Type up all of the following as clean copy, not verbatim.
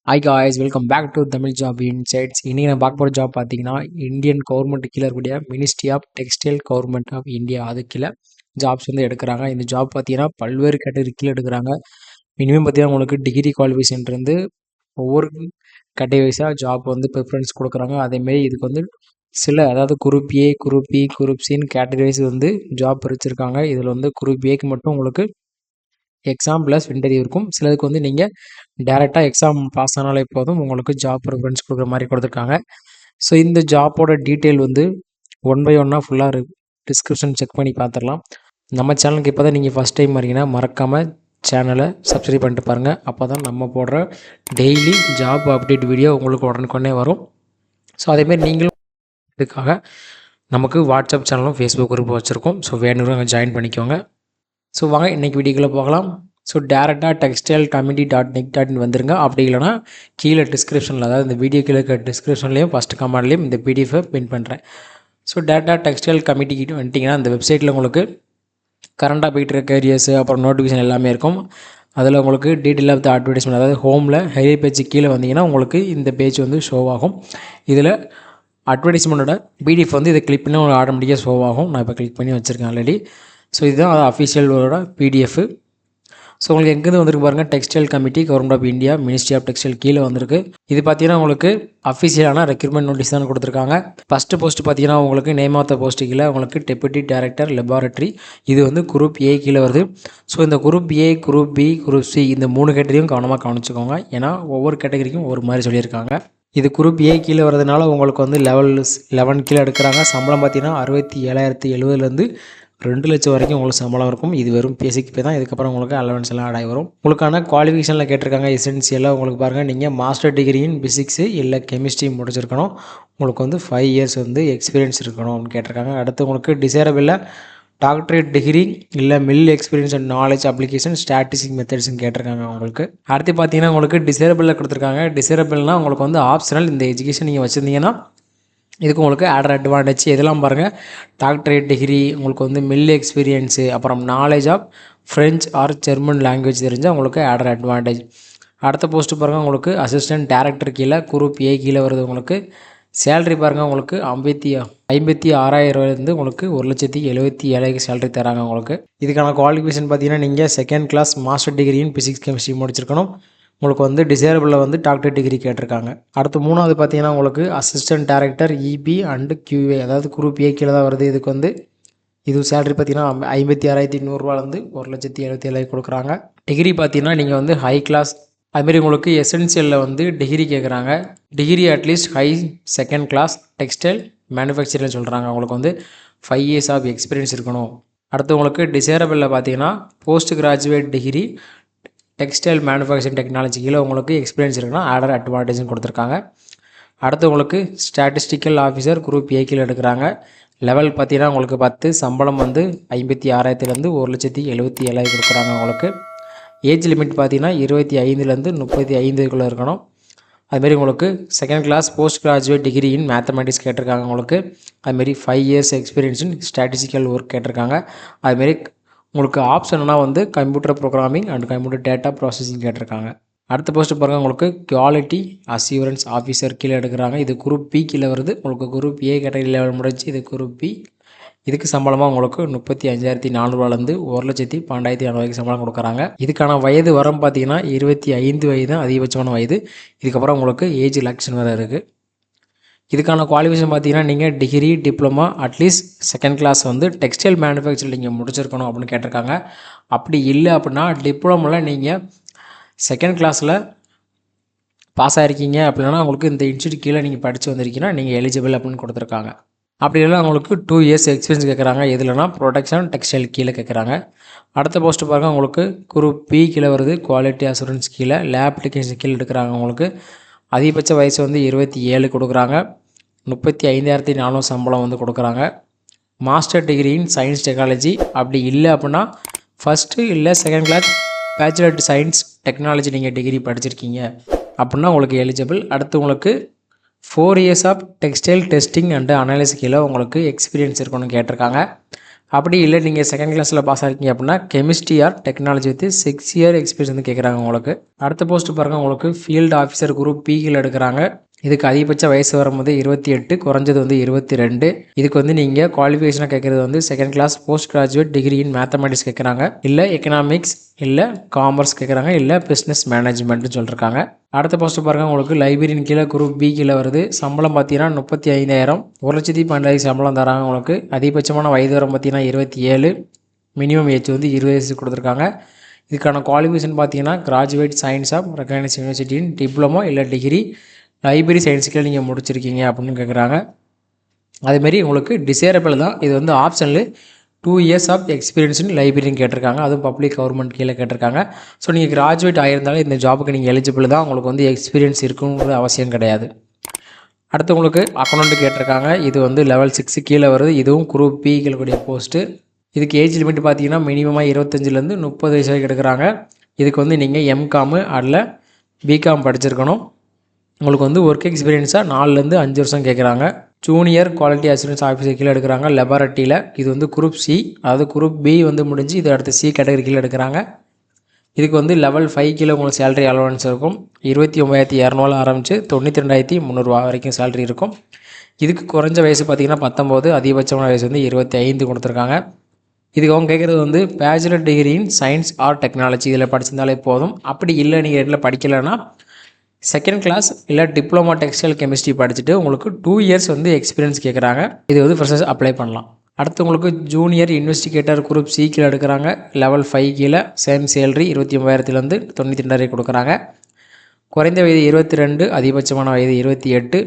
Hi guys, welcome back to Tamil Job Insights. இன்னைக்கு நான் பார்க்க போகிற ஜாப் பார்த்தீங்கன்னா இந்தியன் கவர்மெண்ட் கீழே இருக்கக்கூடிய ministry of textile government of India அது கீழே ஜாப்ஸ் வந்து எடுக்கிறாங்க. இந்த ஜாப் பார்த்தீங்கன்னா பல்வேறு கேட்டகரி கீழே எடுக்கிறாங்க. மினிமம் பார்த்தீங்கன்னா உங்களுக்கு டிகிரி குவாலிஃபிகேஷன் இருந்து ஒவ்வொரு கேட்டகரி வைஸாக ஜாப் வந்து ப்ரிஃபரன்ஸ் கொடுக்குறாங்க. அதேமாரி இதுக்கு வந்து அதாவது group A, group B, group சின்னு கேட்டகரி வைஸ் வந்து ஜாப் பிரிச்சிருக்காங்க. இதில் வந்து குரூப் ஏக்கு மட்டும் உங்களுக்கு எக்ஸாம் ப்ளஸ் இன்டர்வியூ இருக்கும். சிலருக்கு வந்து நீங்கள் டேரெக்டாக எக்ஸாம் பாஸ் ஆனாலே போதும், உங்களுக்கு ஜாப் ப்ரிஃபரன்ஸ் கொடுக்குற மாதிரி கொடுத்துருக்காங்க. ஸோ இந்த ஜாப்போட டீட்டெயில் வந்து ஒன் பை ஒன்னாக ஃபுல்லாக டிஸ்கிரிப்ஷன் செக் பண்ணி பார்த்துடலாம். நம்ம சேனலுக்கு இப்போ தான் நீங்கள் ஃபஸ்ட் டைம் வரீங்கன்னா மறக்காமல் சேனலை சப்ஸ்கிரைப் பண்ணிட்டு பாருங்கள். அப்போ தான் நம்ம போடுற டெய்லி ஜாப் அப்டேட் வீடியோ உங்களுக்கு உடனுக்குடனே வரும். ஸோ அதேமாரி நீங்களும் இதுக்காக நமக்கு வாட்ஸ்அப் சேனலும் ஃபேஸ்புக் குரூப் வச்சுருக்கோம். ஸோ வேணுங்கிறவங்க ஜாயின் பண்ணிக்கோங்க. ஸோ வாங்க இன்றைக்கி வீடியோக்குள்ளே போகலாம். ஸோ டேரெக்டாக textilecommittee.net.in வந்துருங்க. அப்படி இல்லைனா கீழே டிஸ்கிரிப்ஷனில், அதாவது இந்த வீடியோ கீழே இருக்க டிஸ்கிரிப்ஷன்லேயும் ஃபஸ்ட்டு கமெண்ட்லேயும் இந்த பிடிஎஃபை பின் பண்ணுறேன். ஸோ டேரெக்டாக டெக்ஸ்டைல் கமிட்டிக்கிட்ட வந்துட்டிங்கன்னா அந்த வெப்சைட்டில் உங்களுக்கு கரண்டாக போய்ட்டு இருக்க கேரியர்ஸு அப்புறம் நோட்டிஃபிகேஷன் எல்லாமே இருக்கும். அதில் உங்களுக்கு டீட்டெயில் ஆஃப் த அட்வர்டைஸ்மெண்ட், அதாவது ஹோமில் ஹைலைட் பேஜ் கீழே வந்தீங்கன்னா உங்களுக்கு இந்த பேஜ் வந்து ஷோ ஆகும். இதில் அட்வர்டைஸ்மெண்ட்டோட பிடிஎஃப் வந்து இதை கிளிக் பண்ணி உங்களுக்கு ஆட்டோமேட்டிக்காக ஷோ ஆகும். நான் இப்போ கிளிக் பண்ணி வச்சுருக்கேன் ஆல்ரெடி. ஸோ இதுதான் அது அஃபிஷியலோட பிடிஎஃப். ஸோ உங்களுக்கு எங்கேருந்து வந்திருக்கு பாருங்கள், textile committee government of India ministry of textile கீழே வந்திருக்கு. இது பார்த்தீங்கன்னா உங்களுக்கு அஃபிஷியலான ரெக்ரூட்மெண்ட் நோட்டீஸ் தான் கொடுத்துருக்காங்க. ஃபஸ்ட்டு போஸ்ட் பார்த்தீங்கன்னா உங்களுக்கு நேம் ஆஃப் த போஸ்ட்டு கீழே உங்களுக்கு டெப்யூட்டி டைரக்டர் லெபார்ட்டரி, இது வந்து குரூப் ஏ கீழே வருது. ஸோ இந்த group A, group B, group C இந்த 3 கேட்டகரியும் கவனமாக கவனிச்சுக்கோங்க. ஏன்னா ஒவ்வொரு கேட்டகரிக்கும் ஒரு மாதிரி சொல்லியிருக்காங்க. இது குரூப் ஏ கீழே வரதுனால உங்களுக்கு வந்து லெவல் 11 கீழே எடுக்கிறாங்க. சம்பளம் பார்த்தீங்கன்னா 67,070 2 லட்சம் வரைக்கும் உங்களுக்கு சம்பளம் இருக்கும். இது வெறும் பேசிக் பே தான். இதுக்கப்புறம் உங்களுக்கு அலவன்ஸ் எல்லாம் ஆட் ஆகி வரும். உங்களுக்கான குவாலிஃபிகேஷனில் கேட்டிருக்காங்க. எசென்சியலாக உங்களுக்கு பாருங்கள், நீங்கள் மாஸ்டர் டிகிரி இன் பிசிக்ஸு இல்லை கெமிஸ்ட்ரி முடிச்சிருக்கணும். உங்களுக்கு வந்து 5 இயர்ஸ் வந்து எக்ஸ்பீரியன்ஸ் இருக்கணும் அப்படின்னு கேட்டிருக்காங்க. அடுத்து உங்களுக்கு டிசைரபிளில் டாக்டரேட் டிகிரி இல்லை மில் experience and knowledge application statistic மெத்தட்ஸ்ன்னு கேட்டிருக்காங்க உங்களுக்கு. அடுத்து பார்த்தீங்கன்னா உங்களுக்கு டிசைரபிளில் கொடுத்துருக்காங்க. டிசைரபிள்னால் உங்களுக்கு வந்து ஆப்ஷனல். இந்த எஜுகேஷன் நீங்கள் வச்சுருந்தீங்கன்னா இதுக்கு உங்களுக்கு ஆடர் அட்வான்டேஜ் எதெல்லாம் பாருங்கள், டாக்டரேட் டிகிரி, உங்களுக்கு வந்து மில் எக்ஸ்பீரியன்ஸு, அப்புறம் knowledge of French or German language தெரிஞ்சால் உங்களுக்கு ஆடர் அட்வான்டேஜ். அடுத்த போஸ்ட்டு பாருங்கள், உங்களுக்கு அசிஸ்டன்ட் டேரக்டர் கீழே குரூப் ஏ கீழே வருது. உங்களுக்கு சேலரி பாருங்கள், உங்களுக்கு 56,000 உங்களுக்கு 1,77,000 சேலரி தராங்க உங்களுக்கு. இதுக்கான குவாலிஃபிகேஷன் பார்த்தீங்கன்னா நீங்கள் second class master degree in physics chemistry முடிச்சிருக்கணும். உங்களுக்கு வந்து டிசைரபிளில் வந்து டாக்டர் டிகிரி கேட்டிருக்காங்க. அடுத்து 3வது பார்த்தீங்கன்னா உங்களுக்கு assistant director EB and QA, அதாவது குரூப் ஏ கீழே தான் வருது. இதுக்கு வந்து இது சேலரி பார்த்தீங்கன்னா 56,100 1,77,000 கொடுக்குறாங்க. டிகிரி பார்த்தீங்கன்னா நீங்கள் வந்து ஹை கிளாஸ். அதுமாரி உங்களுக்கு எசென்சியலில் வந்து டிகிரி கேட்குறாங்க. Degree at least high second class textile manufacturing சொல்கிறாங்க. உங்களுக்கு வந்து 5 இயர்ஸ் ஆஃப் எக்ஸ்பீரியன்ஸ் இருக்கணும். அடுத்து உங்களுக்கு டிசைரபிளில் பார்த்தீங்கன்னா post graduate degree textile manufacturing technology கீழே உங்களுக்கு எக்ஸ்பீரியன்ஸ் இருக்குன்னா ஆடர் அட்வான்டேஜ்னு கொடுத்துருக்காங்க. அடுத்து உங்களுக்கு ஸ்டாட்டிஸ்டிக்கல் ஆஃபீஸர் குரூப் ஏ கீழே எடுக்கிறாங்க. லெவல் பார்த்தீங்கன்னா உங்களுக்கு 10, சம்பளம் வந்து 56,000 1,77,000 கொடுக்குறாங்க உங்களுக்கு. ஏஜ் லிமிட் பார்த்தீங்கன்னா 25 35 இருக்கணும். அதுமாரி உங்களுக்கு second class post graduate degree in mathematics கேட்டிருக்காங்க உங்களுக்கு. அதுமாரி 5 years experience in statistical work கேட்டிருக்காங்க. அதுமாரி உங்களுக்கு ஆப்ஷன்னா வந்து computer programming and computer data processing கேட்டிருக்காங்க. அடுத்த போஸ்ட்டு பாருங்கள், உங்களுக்கு குவாலிட்டி அஷ்யூரன்ஸ் ஆஃபீஸர் கீழே எடுக்கிறாங்க. இது குரூப் பி கீழே வருது. உங்களுக்கு குரூப் ஏ கேட்டகரி லெவல் முடிச்சு, இது குரூப் பி. இதுக்கு சம்பளமாக உங்களுக்கு 35,400 1,12,400 சம்பளம் கொடுக்குறாங்க. இதுக்கான வயது வரம் பார்த்தீங்கன்னா 25 வயது தான் அதிகபட்சமான வயது. இதுக்கப்புறம் உங்களுக்கு ஏஜ் ரிலாக்ஷன் வேறு இருக்குது. இதுக்கான குவாலிஃபிகேஷன் பார்த்தீங்கன்னா நீங்கள் degree diploma at least second class வந்து டெக்ஸ்டைல் மேனுஃபேக்சரிங் நீங்கள் முடிச்சிருக்கணும் அப்படின்னு கேட்டிருக்காங்க. அப்படி இல்லை அப்படின்னா டிப்ளமோவில் நீங்கள் செகண்ட் கிளாஸில் பாஸ் ஆகிருக்கீங்க அப்படின்னா உங்களுக்கு இந்த இன்ஸ்டியூட் கீழே நீங்கள் படித்து வந்திருக்கீங்கன்னா நீங்கள் எலிஜிபிள் அப்படின்னு கொடுத்துருக்காங்க. அப்படி இல்லைனா உங்களுக்கு 2 இயர்ஸ் எக்ஸ்பீரியன்ஸ் கேட்குறாங்க. எதுலனா ப்ரொடக்ஷன் டெக்ஸ்டைல் கீழே கேட்குறாங்க. அடுத்த போஸ்ட்டு பாருங்கள், உங்களுக்கு குரூப் பி கீழே வருது. குவாலிட்டி அசூரன்ஸ் கீழே லேப் அப்ளிகேஷன் கீழே எடுக்கிறாங்க. உங்களுக்கு அதிகபட்ச வயசு வந்து 27 கொடுக்குறாங்க. 35,400 சம்பளம் வந்து கொடுக்குறாங்க. Master degree in science technology, அப்படி இல்லை அப்படின்னா ஃபஸ்ட்டு இல்லை second class bachelor science technology நீங்கள் டிகிரி படிச்சிருக்கீங்க அப்படின்னா உங்களுக்கு எலிஜிபிள். அடுத்து உங்களுக்கு 4 years of textile testing and analysis கீழே உங்களுக்கு எக்ஸ்பீரியன்ஸ் இருக்கணும்னு கேட்டிருக்காங்க. அப்படி இல்லை நீங்கள் செகண்ட் கிளாஸில் பாஸ் ஆகிருக்கீங்க அப்படின்னா chemistry R technology with 6 year experience வந்து கேட்குறாங்க உங்களுக்கு. அடுத்த போஸ்ட் பாருங்கள், உங்களுக்கு ஃபீல்டு ஆஃபீஸர் குரூப் பியில் எடுக்கிறாங்க. இதுக்கு அதிகபட்ச வயசு வரும்போது 28, குறைஞ்சது வந்து 22. இதுக்கு வந்து நீங்கள் குவாலிஃபிகேஷனாக கேட்குறது வந்து second class post graduate degree in mathematics கேட்குறாங்க, இல்லை எக்கனாமிக்ஸ், இல்லை காமர்ஸ் கேட்குறாங்க, இல்லை பிஸ்னஸ் மேனேஜ்மெண்ட்னு சொல்லியிருக்காங்க. அடுத்த போஸ்ட் பாருங்கள், உங்களுக்கு லைப்ரரியின் கீழே குரூப் பி கீழே வருது. சம்பளம் பார்த்தீங்கன்னா 35,000, 1,12,000 சம்பளம் தராங்க உங்களுக்கு. அதிகபட்சமான வயது வரம் பார்த்தீங்கன்னா 27, மினிமம் ஏஜ் வந்து 20 வயசு கொடுத்துருக்காங்க. இதுக்கான குவாலிஃபிகேஷன் பார்த்தீங்கன்னா கிராஜுவேட் சயின்ஸ் ஆஃப் ரெகக்னைஸ்ட் யூனிவர்சிட்டியின் டிப்ளமோ இல்லை டிகிரி லைப்ரரி சயின்ஸுக்கு நீங்கள் முடிச்சிருக்கீங்க அப்படின்னு கேட்குறாங்க. அதேமாரி உங்களுக்கு டிசேரபிள் தான், இது வந்து ஆப்ஷனில் 2 இயர்ஸ் ஆஃப் எக்ஸ்பீரியன்ஸ் இன் லைப்ரரின்னு கேட்டிருக்காங்க, அதுவும் பப்ளிக் கவர்மெண்ட் கீழே கேட்டிருக்காங்க. ஸோ நீங்கள் கிராஜுவேட் ஆகியிருந்தாலும் இந்த ஜாபுக்கு நீங்கள் எலிஜிபிள் தான், உங்களுக்கு வந்து எக்ஸ்பீரியன்ஸ் இருக்குங்கிறது அவசியம் கிடையாது. அடுத்து உங்களுக்கு அக்கௌண்ட் கேட்டிருக்காங்க, இது வந்து லெவல் 6 கீழே வருது. இதுவும் குரூப் பி கூடிய போஸ்ட்டு. இதுக்கு ஏஜ் லிமிட் பார்த்தீங்கன்னா மினிமமாக 25லேருந்து 30 வயசு வரைக்கும் எடுக்கிறாங்க. இதுக்கு வந்து நீங்கள் எம்காமு அல்ல பிகாம் படிச்சிருக்கணும். உங்களுக்கு வந்து ஒர்க் எக்ஸ்பீரியன்ஸாக 4லேருந்து 5 வருஷம் கேட்குறாங்க. ஜூனியர் குவாலிட்டி அசூரன்ஸ் ஆஃபீஸர் கீழே எடுக்கிறாங்க லெபார்ட்டரியில். இது வந்து குரூப் சி, அதாவது குரூப் பி வந்து முடிஞ்சு இது அடுத்த சி கேட்டகரி கீழே எடுக்கிறாங்க. இதுக்கு வந்து லெவல் 5 கீழே உங்களுக்கு சேலரி அலவன்ஸ் இருக்கும். 29,200 ஆரம்பித்து 92,300 வரைக்கும் சேலரி இருக்கும். இதுக்கு குறைஞ்ச வயசு பார்த்திங்கன்னா 19, அதிகபட்சமான வயசு வந்து 25 கொடுத்துருக்காங்க. இதுக்கு அவங்க கேட்குறது வந்து bachelor degree in science or technology இதில் படிச்சிருந்தாலே போதும். அப்படி இல்லை நீங்கள் இதில் படிக்கலைன்னா செகண்ட் கிளாஸ் இல்லை டிப்ளமோ டெக்ஸ்டைல் கெமிஸ்ட்ரி படிச்சுட்டு உங்களுக்கு 2 இயர்ஸ் வந்து எக்ஸ்பீரியன்ஸ் கேட்குறாங்க. இது வந்து ஃப்ரெஷர்ஸ் அப்ளை பண்ணலாம். அடுத்து உங்களுக்கு ஜூனியர் இன்வெஸ்டிகேட்டர் குரூப் சி கீழே எடுக்கிறாங்க. லெவல் 5 கீழே சேம் சேலரி 29,000லேருந்து 92,000 கொடுக்குறாங்க. குறைந்த வயது 22, அதிகபட்சமான வயது 28.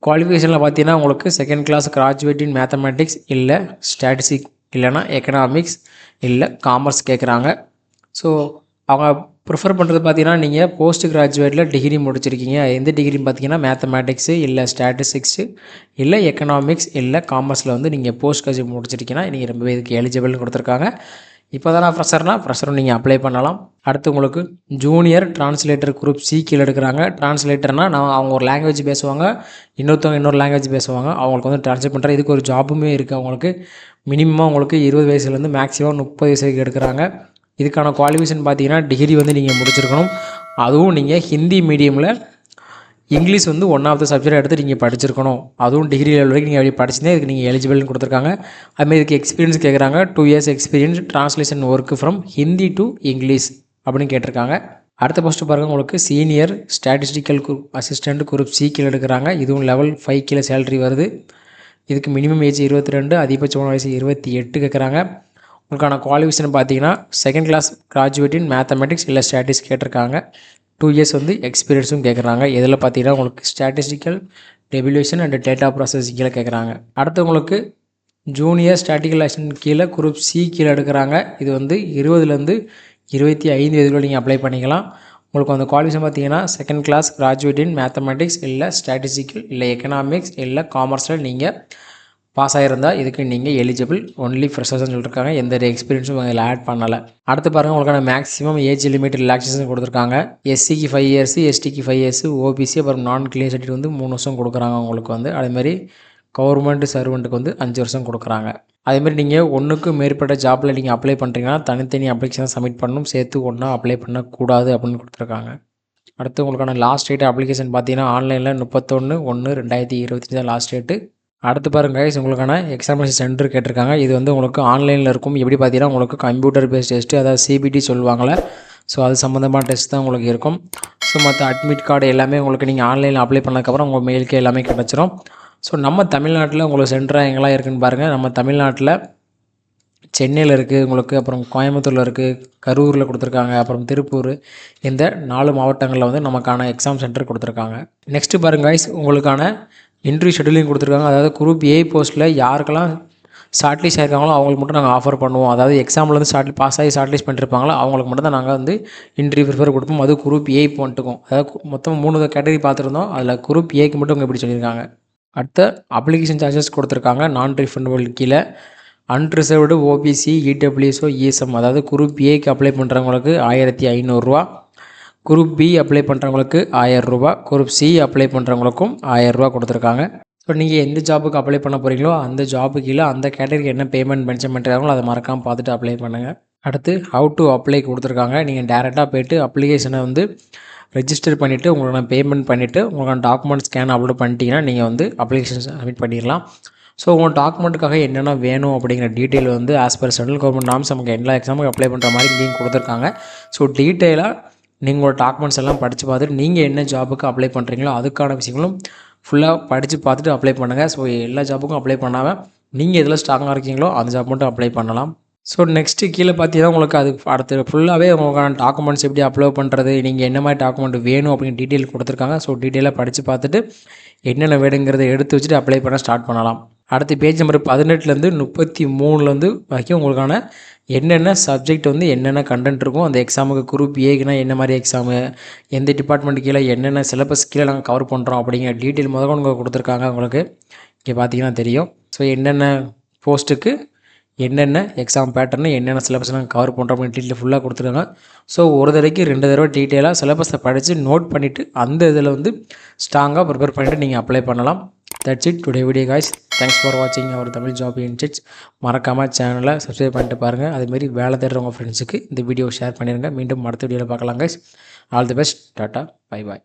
குவாலிஃபிகேஷனில் பார்த்தீங்கன்னா உங்களுக்கு second class graduate in mathematics இல்லை ஸ்டாட்டிஸ்டிக் இல்லைனா எக்கனாமிக்ஸ் இல்லை காமர்ஸ் கேட்குறாங்க. ஸோ அவங்க ப்ரிஃபர் பண்ணுறது பார்த்தீங்கன்னா நீங்கள் போஸ்ட் கிராஜுவேட்டில் டிகிரி முடிச்சிருக்கீங்க. எந்த டிகிரின்னு பார்த்தீங்கன்னா மேத்தமெட்டிக்ஸு இல்லை ஸ்டாட்டிஸ்டிக்ஸு இல்லை எக்கனாமிக்ஸ் இல்லை காமர்ஸில் வந்து நீங்கள் போஸ்ட் கிராஜுவேட் முடிச்சிருக்கீங்கன்னா நீங்கள் ரொம்பவே இதுக்கு எலிஜிபிள்னு கொடுத்துருக்காங்க. இப்போ தான் ஃப்ரெஷரும் நீங்கள் அப்ளை பண்ணலாம். அடுத்து உங்களுக்கு ஜூனியர் டிரான்ஸ்லேட்டர் குரூப் சி கீழே எடுக்கிறாங்க. டிரான்ஸ்லேட்டர்னால் அவங்க ஒரு லாங்குவேஜ் பேசுவாங்க, இன்னொருத்தவங்க இன்னொரு லாங்குவேஜ் பேசுவாங்க, அவங்களுக்கு வந்து ட்ரான்ஸ்லேட் பண்ணுற இதுக்கு ஒரு ஜாபுமே இருக்குது. அவங்களுக்கு மினிமம் உங்களுக்கு 20 வயசுலேருந்து மேக்ஸிமம் 30 வயசு வரைக்கும் எடுக்கிறாங்க. இதுக்கான குவாலிஃபிகேஷன் பார்த்தீங்கன்னா டிகிரி வந்து நீங்கள் முடிச்சிருக்கணும். அதுவும் நீங்கள் ஹிந்தி மீடியமில் இங்கிலீஷ் வந்து 1 ஆஃப் த சப்ஜெக்ட் எடுத்து நீங்கள் படிச்சிருக்கணும். அதுவும் டிகிரி லெவல் வரைக்கும் நீங்கள் அப்படி படிச்சிருந்தா இதுக்கு நீங்கள் எலிஜிபிள்னு கொடுத்துருக்காங்க. அதுமாதிரி இதுக்கு எக்ஸ்பீரியன்ஸ் கேட்குறாங்க. 2 years experience translation work from Hindi to English அப்படின்னு கேட்டிருக்காங்க. அடுத்த போஸ்ட்டு பாருங்கள், உங்களுக்கு senior statistical assistant group C கீழே எடுக்கிறாங்க. இதுவும் லெவல் 5 கீழே சேலரி வருது. இதுக்கு மினிமம் ஏஜ் 22, அதிகபட்சமான வயசு 28 கேட்குறாங்க. உங்களுக்கான குவாலிஃபிகேஷன் பார்த்தீங்கன்னா second class graduate in mathematics இல்லை ஸ்டாட்டிஸ் கேட்டிருக்காங்க. 2 இயர்ஸ் வந்து எக்ஸ்பீரியன்ஸும் கேட்குறாங்க. இதில் பார்த்தீங்கன்னா உங்களுக்கு ஸ்டாட்டிஸ்டிக்கல் டெபிலேஷன் அண்ட் டேட்டா ப்ராசஸிங் கீழே கேட்குறாங்க. அடுத்து உங்களுக்கு ஜூனியர் ஸ்டாட்டிக்கல் அசிஸ்டன்ட் கீழே குரூப் சி கீழே எடுக்கிறாங்க. இது வந்து 20லேருந்து 25 வயதுக்குள்ள நீங்கள் அப்ளை பண்ணிக்கலாம். உங்களுக்கு அந்த குவாலிஃபிகேஷன் பார்த்தீங்கன்னா second class graduate in mathematics இல்லை ஸ்டாட்டிஸ்டிக்கல் இல்லை எக்கனாமிக்ஸ் இல்லை காமர்ஸில் நீங்கள் பாஸ் ஆகிருந்தால் இதுக்கு நீங்கள் எலிஜிபிள். ஒன்லி ஃப்ரெஷர்ஸ்னு சொல்லியிருக்காங்க, எந்த எக்ஸ்பீரியன்ஸும் இதில் ஆட் பண்ணலை. அடுத்து பாருங்கள், உங்களுக்கான மேக்ஸிமம் ஏஜ் லிமிட் ரிலாக்ஸேஷன் கொடுத்துருக்காங்க. எஸ்சிக்கு 5 இயர்ஸ், எஸ்டிக்கு 5 இயர்ஸ், ஓபிசி அப்புறம் நான் கிளியர் சர்டிஃபிகேட் வந்து 3 வருஷம் கொடுக்குறாங்க உங்களுக்கு வந்து. அதேமாதிரி கவர்மெண்ட் சர்வெண்ட்டுக்கு வந்து 5 வருஷம் கொடுக்குறாங்க. அதேமாதிரி நீங்கள் ஒன்றுக்கு மேற்பட்ட ஜாப்பில் நீங்கள் அப்ளை பண்ணுறீங்கன்னா தனித்தனி அப்ளிகேஷன் சப்மிட் பண்ணணும், சேர்த்து ஒன்றா அப்ளை பண்ணக்கூடாது அப்படின்னு கொடுத்துருக்காங்க. அடுத்து உங்களுக்கான லாஸ்ட் டேட் அப்ளிகேஷன் பார்த்தீங்கன்னா ஆன்லைனில் 31/1/2025 தான் லாஸ்ட் டேட்டு. அடுத்து பாருங்கள் கைஸ், உங்களுக்கான எக்ஸாமினேஷன் சென்டர் கேட்டிருக்காங்க. இது வந்து உங்களுக்கு ஆன்லைனில் இருக்கும். எப்படி பார்த்தீங்கன்னா உங்களுக்கு கம்ப்யூட்டர் பேஸ்ட் டெஸ்ட்டு, அதாவது சிபிடி சொல்லுவாங்களே, ஸோ அது சம்மந்தமான டெஸ்ட் தான் உங்களுக்கு இருக்கும். ஸோ மற்ற அட்மிட் கார்டு எல்லாமே உங்களுக்கு நீங்கள் ஆன்லைனில் அப்ளை பண்ணதுக்கப்புறம் உங்கள் மெயிலுக்கு எல்லாமே கிடச்சிரும். ஸோ நம்ம தமிழ்நாட்டில் உங்களுக்கு சென்டராக எங்கெல்லாம் இருக்குதுன்னு பாருங்கள். நம்ம தமிழ்நாட்டில் சென்னையில் இருக்குது உங்களுக்கு, அப்புறம் கோயம்புத்தூரில் இருக்குது, கரூரில் கொடுத்துருக்காங்க, அப்புறம் திருப்பூர், இந்த 4 மாவட்டங்களில் வந்து நமக்கான எக்ஸாம் சென்டர் கொடுத்துருக்காங்க. நெக்ஸ்ட்டு பாருங்கள் கைஸ், உங்களுக்கான இன்டர்வியூ ஷெடியூலிங் கொடுத்துருக்காங்க. அதாவது குரூப் ஏ போஸ்ட்டில் யாருக்கெல்லாம் ஷார்ட்லிஸ்ட் ஆகிருக்காங்களோ அவங்களுக்கு மட்டும் நாங்கள் ஆஃபர் பண்ணுவோம். அதாவது எக்ஸாமில் வந்து பாஸ் ஆகி ஷார்ட்லிஸ்ட் பண்ணியிருப்பாங்களோ அவங்களுக்கு மட்டும் தான் நாங்கள் வந்து இன்டர்வியூ ப்ரிஃபர் கொடுப்போம். அது குரூப் ஏ போட்டுக்கும். அதாவது மொத்தம் 3 கேட்டகரி பார்த்துருந்தோம், அதில் குரூப் ஏக்கு மட்டும் அவங்க இப்படி சொல்லியிருக்காங்க. அடுத்த அப்ளிகேஷன் சார்ஜஸ் கொடுத்துருக்காங்க. நான் ரீஃபண்டபிள் கீழே அன்ரிசர்வ்டு ஓபிசி இடபிள்யூஎஸ்ஓ இஎஸ்எம், அதாவது குரூப் ஏக்கு அப்ளை பண்ணுறவங்களுக்கு 1500 ரூபா, குரூப் பி அப்ளை பண்ணுறவங்களுக்கு 1000 ரூபா, குரூப் சி அப்ளை பண்ணுறவங்களுக்கும் 1000 ரூபா கொடுத்துருக்காங்க. ஸோ நீங்கள் எந்த ஜாபுக்கு அப்ளை பண்ண போகிறீங்களோ அந்த ஜாபுக்கு கீழே அந்த கேட்டகரிக்கு என்ன பேமெண்ட் மென்ஷன் பண்ணுறாங்களோ அதை மறக்காமல் பார்த்துட்டு அப்ளை பண்ணுங்கள். அடுத்து ஹவ் டு அப்ளை கொடுத்துருக்காங்க. நீங்கள் டேரெக்டாக போய்ட்டு அப்ளிகேஷனை வந்து ரெஜிஸ்டர் பண்ணிவிட்டு உங்களோட பேமெண்ட் பண்ணிவிட்டு உங்களோட டாக்குமெண்ட் ஸ்கேன் அப்லோட் பண்ணிட்டீங்கன்னா நீங்கள் வந்து அப்ளிகேஷன் சப்மிட் பண்ணிடலாம். ஸோ உங்கள் டாக்குமெண்ட்டுக்காக என்னென்ன வேணும் அப்படிங்கிற டீட்டெயில் வந்து as per central government norms நமக்கு எல்லா எக்ஸாமுக்கு அப்ளை பண்ணுற மாதிரி இங்கேயும் கொடுத்துருக்காங்க. ஸோ டீட்டெயிலாக நீங்களோட டாக்குமெண்ட்ஸ் எல்லாம் படித்து பார்த்துட்டு நீங்கள் என்ன ஜாபுக்கு அப்ளை பண்ணுறீங்களோ அதுக்கான விஷயங்களும் ஃபுல்லாக படித்து பார்த்துட்டு அப்ளை பண்ணுங்கள். ஸோ எல்லா ஜாபுக்கும் அப்ளை பண்ணாமல் நீங்கள் எதில் ஸ்ட்ராங்காக இருக்கீங்களோ அந்த ஜாப் மட்டும் அப்ளை பண்ணலாம். ஸோ நெக்ஸ்ட்டு கீழே பார்த்தீங்கன்னா உங்களுக்கு அது அடுத்து ஃபுல்லாகவே உங்களுக்கான டாக்குமெண்ட்ஸ் எப்படி அப்லோட் பண்ணுறது, நீங்கள் என்ன மாதிரி டாக்குமெண்ட் வேணும் அப்படின்னு டீட்டெயில் கொடுத்துருக்காங்க. ஸோ டீட்டெயிலாக படித்து பார்த்துட்டு என்னென்ன வேணுங்கிறத எடுத்து வச்சுட்டு அப்ளை பண்ண ஸ்டார்ட் பண்ணலாம். அடுத்து பேஜ் நம்பர் 18லேருந்து 33 வரைக்கும் உங்களுக்கான என்னென்ன சப்ஜெக்ட் வந்து என்னென்ன கண்டென்ட் இருக்கும், அந்த எக்ஸாமுக்கு குரூப் ஏக்குனா என்ன மாதிரி எக்ஸாமு, எந்த டிபார்ட்மெண்ட் கீழே என்னென்ன சிலபஸ் கீழே நாங்கள் கவர் பண்ணுறோம் அப்படிங்கிற டீட்டெயில் முதல்ல உங்களுக்கு கொடுத்துருக்காங்க. உங்களுக்கு இங்கே பார்த்தீங்கன்னா தெரியும். ஸோ என்னென்ன போஸ்ட்டுக்கு என்னென்ன எக்ஸாம் பேட்டர்னு என்னென்ன சிலபஸ் நாங்கள் கவர் பண்ணுறோம் அப்படின்னு டீட்டெயில் ஃபுல்லாக கொடுத்துருக்காங்க. ஸோ ஒரு தடவைக்கு 2 தடவை டீட்டெயிலாக சிலபஸை படித்து நோட் பண்ணிவிட்டு அந்த இதில் வந்து ஸ்ட்ராங்காக ப்ரிப்பேர் பண்ணிவிட்டு நீங்கள் அப்ளை பண்ணலாம். That's it today video guys. Thanks for வாட்சிங் அவர் தமிழ் ஜாப் இன்சைட்ஸ். மறக்காமல் சேனலை சப்ஸ்கிரைப் பண்ணிட்டு பாருங்கள். அதேமாதிரி வேலை தேடுறவங்க ஃப்ரெண்ட்ஸுக்கு இந்த வீடியோ ஷேர் பண்ணிடுங்க. மீண்டும் அடுத்த வீடியோவில் பார்க்கலாம் guys. All the best. Tata. Bye bye.